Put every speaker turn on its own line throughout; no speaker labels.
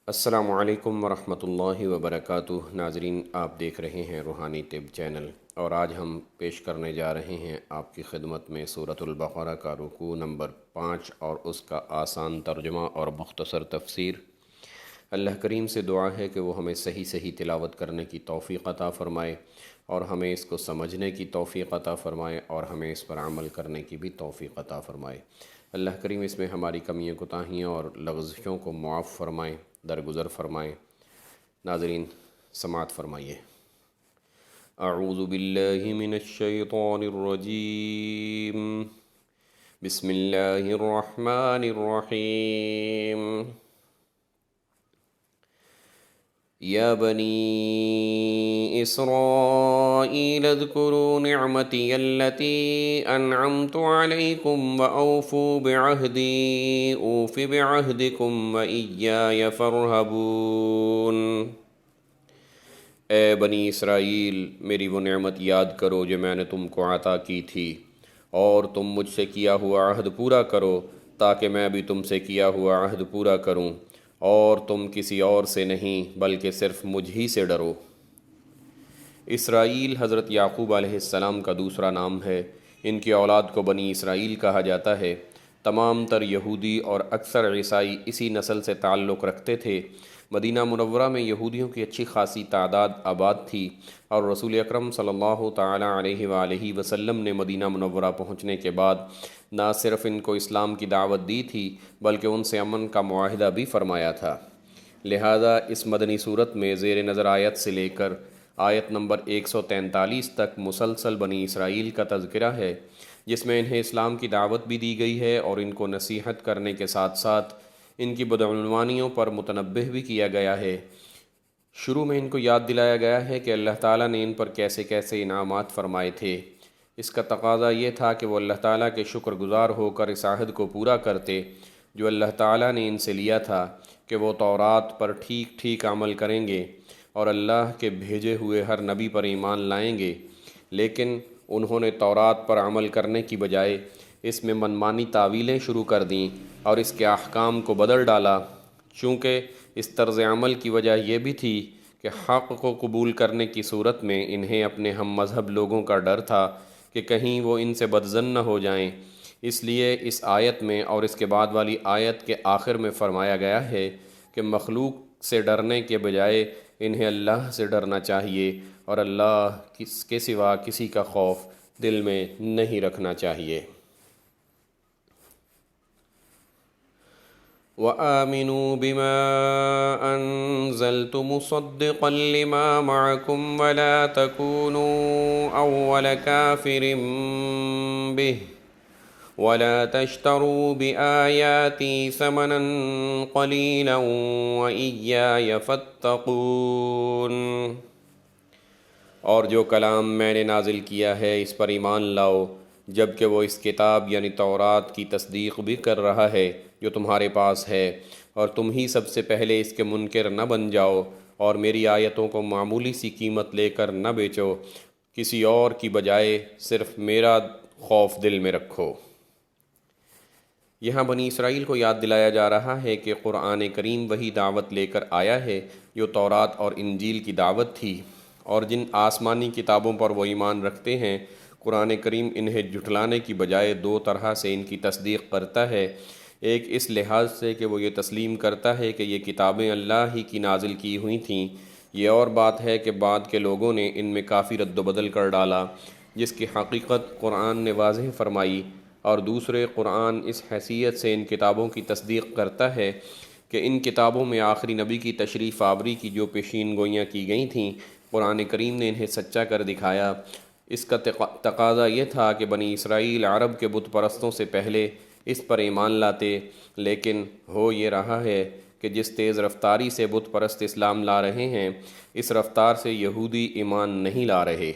السلام علیکم ورحمۃ اللہ وبرکاتہ۔ ناظرین، آپ دیکھ رہے ہیں روحانی طب چینل، اور آج ہم پیش کرنے جا رہے ہیں آپ کی خدمت میں سورۃ البقرہ کا رکوع نمبر 5 اور اس کا آسان ترجمہ اور مختصر تفسیر۔ اللہ کریم سے دعا ہے کہ وہ ہمیں صحیح صحیح تلاوت کرنے کی توفیق عطا فرمائے، اور ہمیں اس کو سمجھنے کی توفیق عطا فرمائے، اور ہمیں اس پر عمل کرنے کی بھی توفیق عطا فرمائے۔ اللہ کریم اس میں ہماری کمیوں کوتاہیوں اور لغزشوں کو معاف فرمائیں، درگزر فرمائیں۔ ناظرین، سماعت فرمائیے۔ اعوذ باللہ من الشیطان الرجیم، بسم اللہ الرحمن الرحیم۔ یا بنی اسرائیل اذکروا نعمتی التي انعمت علیکم واوفوا بعہدی اوف بعہدکم وإیای فارہبون۔ اے بنی اسرائیل، میری وہ نعمت یاد کرو جو میں نے تم کو عطا کی تھی، اور تم مجھ سے کیا ہوا عہد پورا کرو تاکہ میں بھی تم سے کیا ہوا عہد پورا کروں، اور تم کسی اور سے نہیں بلکہ صرف مجھ ہی سے ڈرو۔ اسرائیل حضرت یعقوب علیہ السلام کا دوسرا نام ہے۔ ان کی اولاد کو بنی اسرائیل کہا جاتا ہے۔ تمام تر یہودی اور اکثر عیسائی اسی نسل سے تعلق رکھتے تھے۔ مدینہ منورہ میں یہودیوں کی اچھی خاصی تعداد آباد تھی، اور رسول اکرم صلی اللہ تعالی علیہ وآلہ وسلم نے مدینہ منورہ پہنچنے کے بعد نہ صرف ان کو اسلام کی دعوت دی تھی بلکہ ان سے امن کا معاہدہ بھی فرمایا تھا۔ لہذا اس مدنی صورت میں زیر نظر آیت سے لے کر آیت نمبر 143 تک مسلسل بنی اسرائیل کا تذکرہ ہے، جس میں انہیں اسلام کی دعوت بھی دی گئی ہے، اور ان کو نصیحت کرنے کے ساتھ ساتھ ان کی بدعنوانیوں پر متنبہ بھی کیا گیا ہے۔ شروع میں ان کو یاد دلایا گیا ہے کہ اللہ تعالیٰ نے ان پر کیسے کیسے انعامات فرمائے تھے۔ اس کا تقاضا یہ تھا کہ وہ اللہ تعالیٰ کے شکر گزار ہو کر اس عہد کو پورا کرتے جو اللہ تعالیٰ نے ان سے لیا تھا، کہ وہ تورات پر ٹھیک ٹھیک عمل کریں گے اور اللہ کے بھیجے ہوئے ہر نبی پر ایمان لائیں گے۔ لیکن انہوں نے تورات پر عمل کرنے کی بجائے اس میں منمانی تعویلیں شروع کر دیں اور اس کے احکام کو بدل ڈالا۔ چونکہ اس طرز عمل کی وجہ یہ بھی تھی کہ حق کو قبول کرنے کی صورت میں انہیں اپنے ہم مذہب لوگوں کا ڈر تھا کہ کہیں وہ ان سے بدظن نہ ہو جائیں۔ اس لیے اس آیت میں اور اس کے بعد والی آیت کے آخر میں فرمایا گیا ہے کہ مخلوق سے ڈرنے کے بجائے انہیں اللہ سے ڈرنا چاہیے، اور اللہ کے سوا کسی کا خوف دل میں نہیں رکھنا چاہیے۔ وَآمِنُوا بِمَا أَنزَلْتُ مُصَدِّقًا لِمَا مَعَكُمْ وَلَا تَكُونُوا أَوَّلَ كَافِرٍ بِهِ وَلَا تَشْتَرُوا بِآيَاتِي ثَمَنًا قَلِيلًا وَإِيَّايَ فَاتَّقُونِ۔ اور جو کلام میں نے نازل کیا ہے اس پر ایمان لاؤ، جبکہ وہ اس کتاب یعنی تورات کی تصدیق بھی کر رہا ہے جو تمہارے پاس ہے، اور تم ہی سب سے پہلے اس کے منکر نہ بن جاؤ، اور میری آیتوں کو معمولی سی قیمت لے کر نہ بیچو، کسی اور کی بجائے صرف میرا خوف دل میں رکھو۔ یہاں بنی اسرائیل کو یاد دلایا جا رہا ہے کہ قرآن کریم وہی دعوت لے کر آیا ہے جو تورات اور انجیل کی دعوت تھی، اور جن آسمانی کتابوں پر وہ ایمان رکھتے ہیں قرآن کریم انہیں جھٹلانے کی بجائے دو طرح سے ان کی تصدیق کرتا ہے۔ ایک اس لحاظ سے کہ وہ یہ تسلیم کرتا ہے کہ یہ کتابیں اللہ ہی کی نازل کی ہوئی تھیں۔ یہ اور بات ہے کہ بعد کے لوگوں نے ان میں کافی رد و بدل کر ڈالا، جس کی حقیقت قرآن نے واضح فرمائی۔ اور دوسرے، قرآن اس حیثیت سے ان کتابوں کی تصدیق کرتا ہے کہ ان کتابوں میں آخری نبی کی تشریف آوری کی جو پیشین گوئیاں کی گئی تھیں، قرآن کریم نے انہیں سچا کر دکھایا۔ اس کا تقاضا یہ تھا کہ بنی اسرائیل عرب کے بت پرستوں سے پہلے اس پر ایمان لاتے، لیکن ہو یہ رہا ہے کہ جس تیز رفتاری سے بت پرست اسلام لا رہے ہیں، اس رفتار سے یہودی ایمان نہیں لا رہے،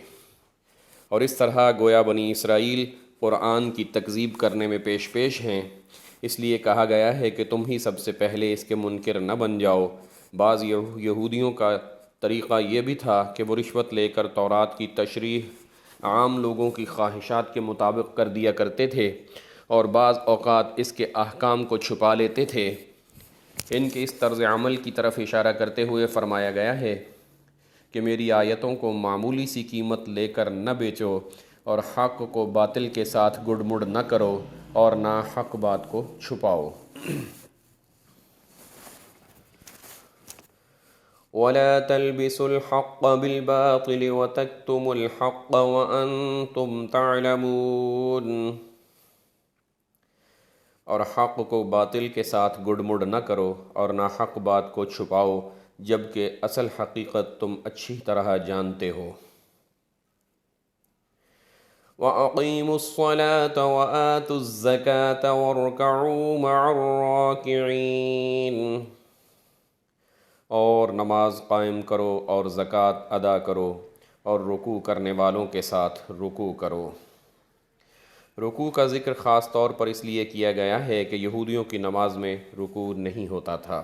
اور اس طرح گویا بنی اسرائیل قرآن کی تکذیب کرنے میں پیش پیش ہیں۔ اس لیے کہا گیا ہے کہ تم ہی سب سے پہلے اس کے منکر نہ بن جاؤ۔ بعض یہودیوں کا طریقہ یہ بھی تھا کہ وہ رشوت لے کر تورات کی تشریح عام لوگوں کی خواہشات کے مطابق کر دیا کرتے تھے، اور بعض اوقات اس کے احکام کو چھپا لیتے تھے۔ ان کے اس طرز عمل کی طرف اشارہ کرتے ہوئے فرمایا گیا ہے کہ میری آیتوں کو معمولی سی قیمت لے کر نہ بیچو اور حق کو باطل کے ساتھ گڑ مڑ نہ کرو اور نہ حق بات کو چھپاؤ۔ وَلَا تَلْبِسُوا الْحَقَّ بِالْبَاطِلِ وَتَكْتُمُوا الْحَقَّ وَأَنْتُمْ تَعْلَمُونَ، اور حق کو باطل کے ساتھ گڑ مڑ نہ کرو اور نہ حق بات کو چھپاؤ جبکہ اصل حقیقت تم اچھی طرح جانتے ہو۔ وَأَقِيمُوا الصَّلَاةَ وَآتُوا الزَّكَاةَ وَارْكَعُوا مَعَ الرَّاكِعِينَ، اور نماز قائم کرو اور زکوٰۃ ادا کرو اور رکوع کرنے والوں کے ساتھ رکوع کرو۔ رکوع کا ذکر خاص طور پر اس لیے کیا گیا ہے کہ یہودیوں کی نماز میں رکوع نہیں ہوتا تھا۔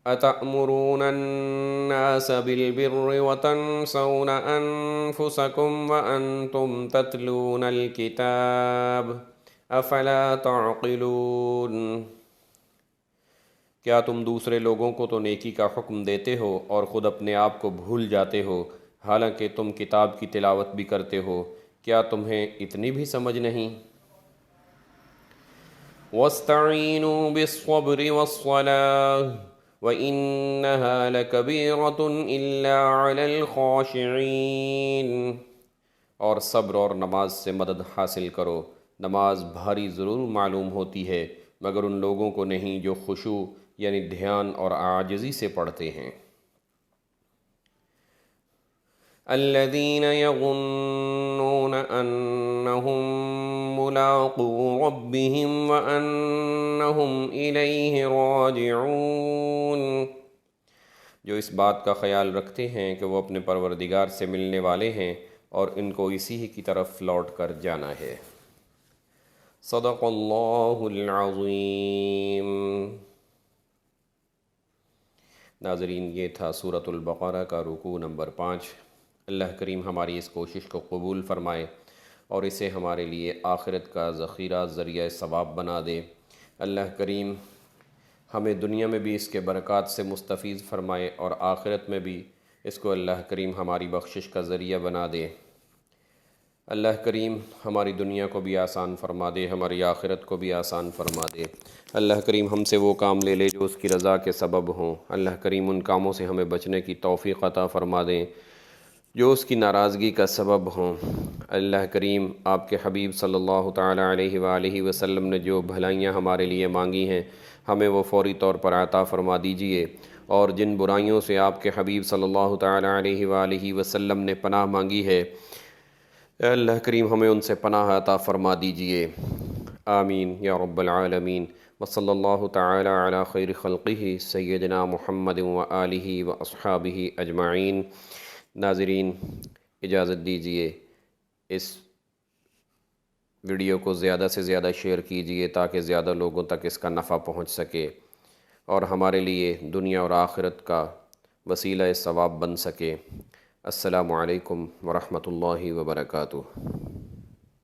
أَتَأْمُرُونَ النَّاسَ بِالْبِرِّ وَتَنْسَوْنَ أَنفُسَكُمْ وَأَنْتُمْ تَتْلُونَ الْكِتَابَ أَفَلَا تَعْقِلُونَ، کیا تم دوسرے لوگوں کو تو نیکی کا حکم دیتے ہو اور خود اپنے آپ کو بھول جاتے ہو حالانکہ تم کتاب کی تلاوت بھی کرتے ہو، کیا تمہیں اتنی بھی سمجھ نہیں؟ وَاسْتَعِینُوا بِالصَّبْرِ وَالصَّلَاةِ وَإِنَّهَا لَكَبِیرَةٌ إِلَّا عَلَى الْخَاشِعِینَ، اور صبر اور نماز سے مدد حاصل کرو، نماز بھاری ضرور معلوم ہوتی ہے مگر ان لوگوں کو نہیں جو خشوع یعنی دھیان اور عاجزی سے پڑھتے ہیں۔ الذین یظنون انہم ملاقو ربہم وانہم الیہ راجعون، جو اس بات کا خیال رکھتے ہیں کہ وہ اپنے پروردگار سے ملنے والے ہیں اور ان کو اسی ہی کی طرف لوٹ کر جانا ہے۔ صدق اللہ العظیم۔ ناظرین، یہ تھا سورۃ البقرہ کا رکوع نمبر 5۔ اللہ کریم ہماری اس کوشش کو قبول فرمائے اور اسے ہمارے لیے آخرت کا ذخیرہ ذریعہ ثواب بنا دے۔ اللہ کریم ہمیں دنیا میں بھی اس کے برکات سے مستفیض فرمائے اور آخرت میں بھی اس کو اللہ کریم ہماری بخشش کا ذریعہ بنا دے۔ اللہ کریم ہماری دنیا کو بھی آسان فرما دے، ہماری آخرت کو بھی آسان فرما دے۔ اللہ کریم ہم سے وہ کام لے لے جو اس کی رضا کے سبب ہوں۔ اللہ کریم ان کاموں سے ہمیں بچنے کی توفیق عطا فرما دیں جو اس کی ناراضگی کا سبب ہوں۔ اللہ کریم آپ کے حبیب صلی اللہ تعالیٰ علیہ وآلہ وسلم نے جو بھلائیاں ہمارے لیے مانگی ہیں ہمیں وہ فوری طور پر عطا فرما دیجئے، اور جن برائیوں سے آپ کے حبیب صلی اللہ تعالیٰ علیہ وآلہ وسلم نے پناہ مانگی ہے اے اللہ کریم ہمیں ان سے پناہ عطا فرما دیجئے، آمین یا رب العالمین۔ وصلی اللہ تعالی علی خیر خلقہ سیدنا محمد وآلہ واصحابہ اجمعین۔ ناظرین اجازت دیجئے اس ویڈیو کو زیادہ سے زیادہ شیئر کیجئے تاکہ زیادہ لوگوں تک اس کا نفع پہنچ سکے اور ہمارے لیے دنیا اور آخرت کا وسیلہ ثواب بن سکے۔ السلام علیکم ورحمۃ اللہ وبرکاتہ۔